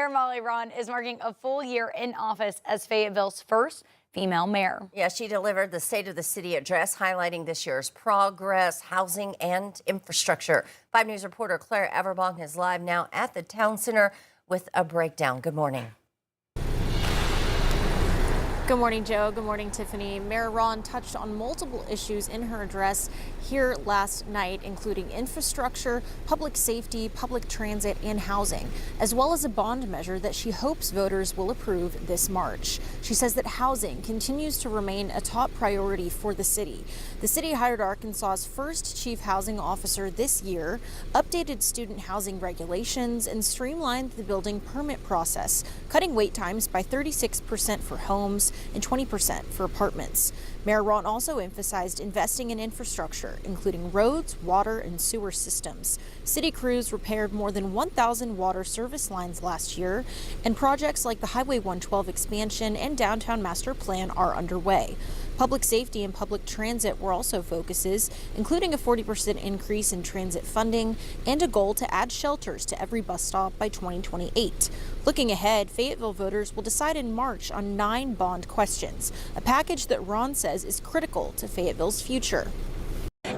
Mayor Molly Rawn is marking a full year in office as Fayetteville's first female mayor. Yeah, she delivered the State of the City address highlighting this year's progress, housing, and infrastructure. 5 News reporter Claire Everbong is live now at the Town Center with a breakdown. Good morning. Good morning, Joe. Good morning, Tiffany. Mayor Rawn touched on multiple issues in her address here last night, including infrastructure, public safety, public transit, and housing, as well as a bond measure that she hopes voters will approve this March. She says that housing continues to remain a top priority for the city. The city hired Arkansas's first chief housing officer this year, updated student housing regulations, and streamlined the building permit process, cutting wait times by 36% for homes and 20% for apartments. Mayor Rawn also emphasized investing in infrastructure, including roads, water, and sewer systems. City crews repaired more than 1,000 water service lines last year, and projects like the Highway 112 expansion and downtown master plan are underway. Public safety and public transit were also focuses, including a 40% increase in transit funding and a goal to add shelters to every bus stop by 2028. Looking ahead, Fayetteville voters will decide in March on 9 bond questions, a package that Rawn says is critical to Fayetteville's future.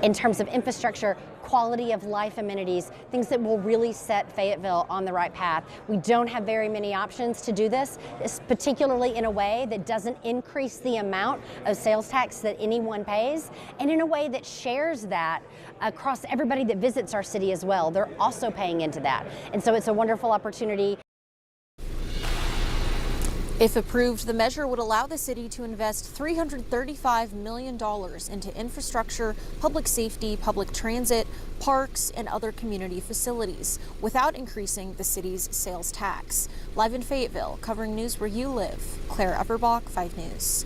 In terms of infrastructure, quality of life amenities, things that will really set Fayetteville on the right path. We don't have very many options to do this, particularly in a way that doesn't increase the amount of sales tax that anyone pays, and in a way that shares that across everybody that visits our city as well. They're also paying into that. And so it's a wonderful opportunity. If approved, the measure would allow the city to invest $335 million into infrastructure, public safety, public transit, parks, and other community facilities without increasing the city's sales tax. Live in Fayetteville, covering news where you live, Claire Everbach, 5 News.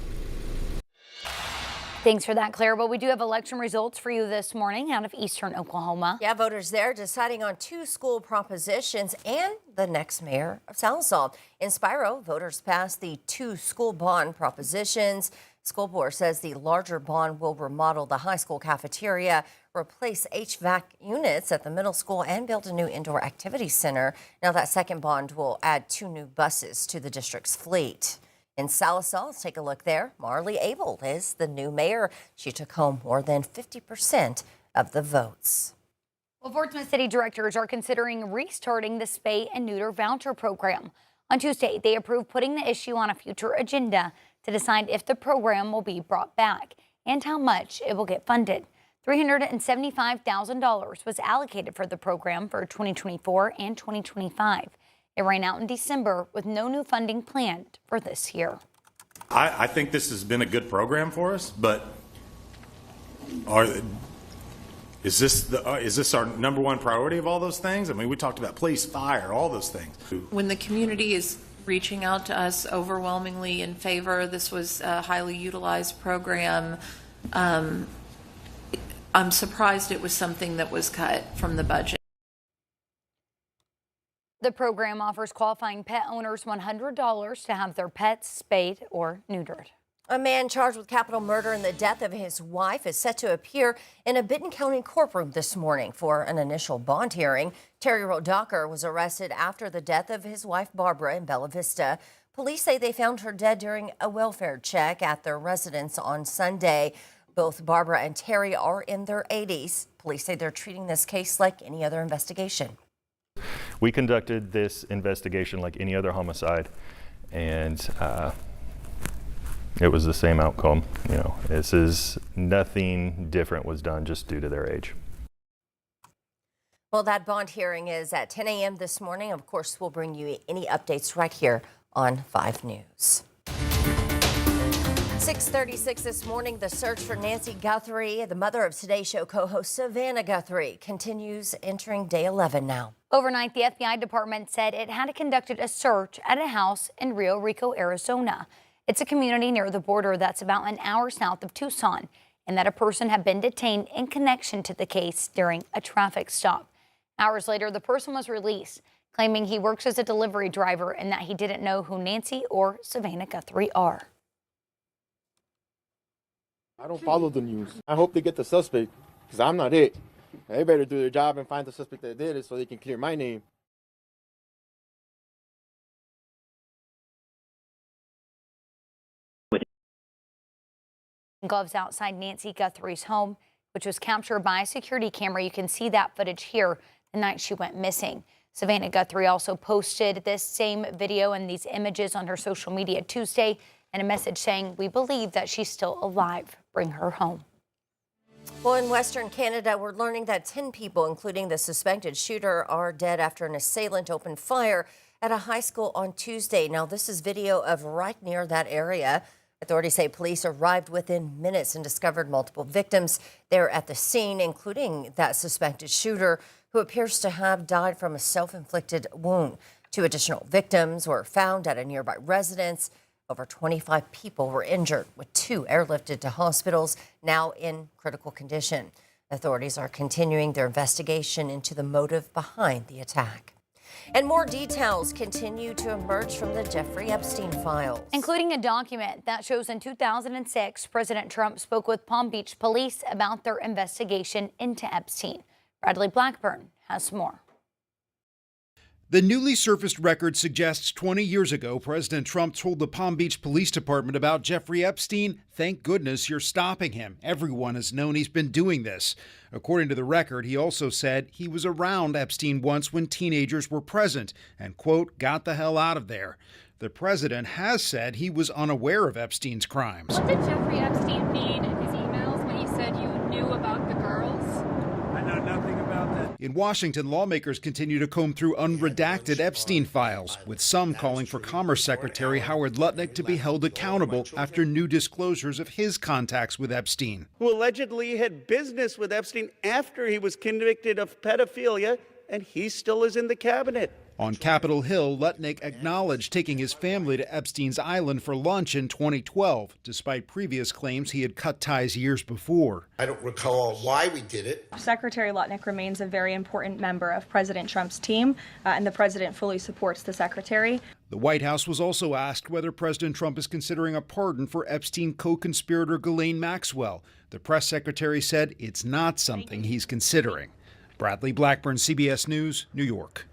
Thanks for that, Claire. Well, we do have election results for you this morning out of eastern Oklahoma. Yeah, voters there deciding on 2 school propositions and the next mayor of Sallisaw. In Spiro, voters passed the 2 school bond propositions. School board says the larger bond will remodel the high school cafeteria, replace HVAC units at the middle school, and build a new indoor activity center. Now, that second bond will add 2 new buses to the district's fleet. In Sallisaw, let's take a look there. Marley Abel is the new mayor. She took home more than 50% of the votes. Well, Fort Smith City directors are considering restarting the spay and neuter voucher program. On Tuesday, they approved putting the issue on a future agenda to decide if the program will be brought back and how much it will get funded. $375,000 was allocated for the program for 2024 and 2025. It ran out in December with no new funding planned for this year. I think this has been a good program for us, but is this our number one priority of all those things? I mean, we talked about police, fire, all those things. When the community is reaching out to us overwhelmingly in favor, this was a highly utilized program. I'm surprised it was something that was cut from the budget. The program offers qualifying pet owners $100 to have their pets spayed or neutered. A man charged with capital murder in the death of his wife is set to appear in a Benton County courtroom this morning for an initial bond hearing. Terry Rodacker was arrested after the death of his wife Barbara in Bella Vista. Police say they found her dead during a welfare check at their residence on Sunday. Both Barbara and Terry are in their 80s. Police say they're treating this case like any other investigation. We conducted this investigation like any other homicide, and it was the same outcome. You know, this is nothing different was done just due to their age. Well, that bond hearing is at 10 a.m. this morning. Of course, we'll bring you any updates right here on 5 News. 6:36 this morning, the search for Nancy Guthrie, the mother of Today Show co-host Savannah Guthrie, continues, entering day 11 now. Overnight, the FBI department said it had conducted a search at a house in Rio Rico, Arizona. It's a community near the border that's about an hour south of Tucson, and that a person had been detained in connection to the case during a traffic stop. Hours later, the person was released, claiming he works as a delivery driver and that he didn't know who Nancy or Savannah Guthrie are. I don't follow the news. I hope they get the suspect, because I'm not it. They better do their job and find the suspect that did it so they can clear my name. Gloves outside Nancy Guthrie's home, which was captured by a security camera. You can see that footage here the night she went missing. Savannah Guthrie also posted this same video and these images on her social media Tuesday and a message saying, "We believe that she's still alive. Bring her home." Well, in Western Canada, we're learning that 10 people, including the suspected shooter, are dead after an assailant opened fire at a high school on Tuesday. Now, this is video of right near that area. Authorities say police arrived within minutes and discovered multiple victims there at the scene, including that suspected shooter who appears to have died from a self-inflicted wound. 2 additional victims were found at a nearby residence. Over 25 people were injured, with 2 airlifted to hospitals, now in critical condition. Authorities are continuing their investigation into the motive behind the attack. And more details continue to emerge from the Jeffrey Epstein files, including a document that shows in 2006, President Trump spoke with Palm Beach police about their investigation into Epstein. Bradley Blackburn has more. The newly surfaced record suggests 20 years ago, President Trump told the Palm Beach Police Department about Jeffrey Epstein. "Thank goodness you're stopping him. Everyone has known he's been doing this." According to the record, he also said he was around Epstein once when teenagers were present and, quote, "got the hell out of there." The president has said he was unaware of Epstein's crimes. What did Jeffrey Epstein mean in his emails when he said you knew about the girls? I know nothing about that. In Washington, lawmakers continue to comb through unredacted Epstein files, with some calling for Commerce Secretary Howard Lutnick to be held accountable after new disclosures of his contacts with Epstein. Who allegedly had business with Epstein after he was convicted of pedophilia, and he still is in the cabinet. On Capitol Hill, Lutnick acknowledged taking his family to Epstein's island for lunch in 2012, despite previous claims he had cut ties years before. I don't recall why we did it. Secretary Lutnick remains a very important member of President Trump's team, and the president fully supports the secretary. The White House was also asked whether President Trump is considering a pardon for Epstein co-conspirator Ghislaine Maxwell. The press secretary said it's not something he's considering. Bradley Blackburn, CBS News, New York.